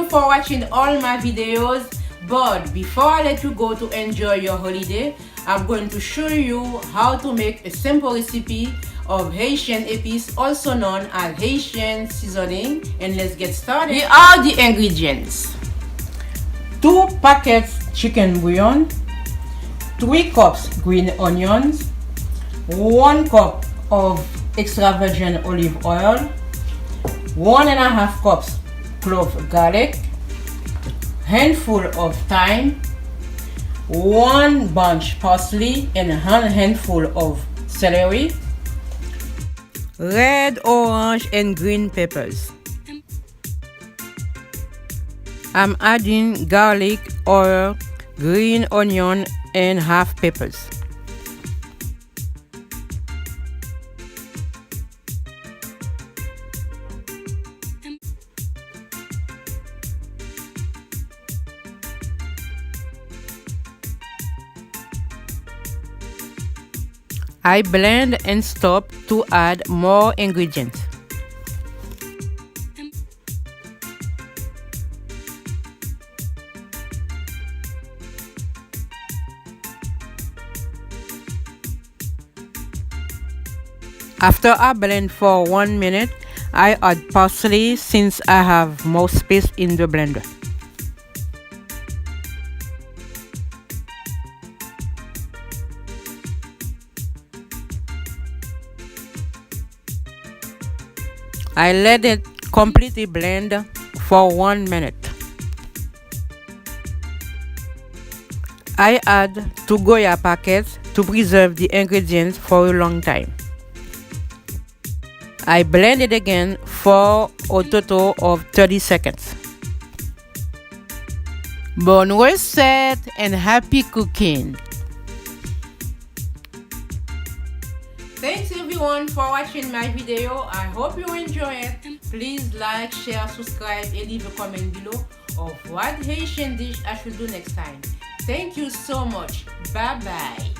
for watching all my videos. But before I let you go to enjoy your holiday, I'm going to show you how to make a simple recipe of Haitian EPIS, also known as Haitian seasoning. And let's get started. Here are the ingredients: 2 packets chicken bouillon, 3 cups green onions, 1 cup of extra virgin olive oil, 1.5 cups clove garlic, handful of thyme, 1 bunch parsley, and 1 handful of celery, red, orange, and green peppers. I'm adding garlic, oil, green onion, and half peppers. I blend and stop to add more ingredients. After I blend for 1 minute, I add parsley since I have more space in the blender. I let it completely blend for 1 minute. I add 2 Goya packets to preserve the ingredients for a long time. I blend it again for a total of 30 seconds. Bonne recette and happy cooking! Thanks everyone for watching my video. I hope you enjoy it. Please like, share, subscribe, and leave a comment below of what Haitian dish I should do next time. Thank you so much. Bye bye.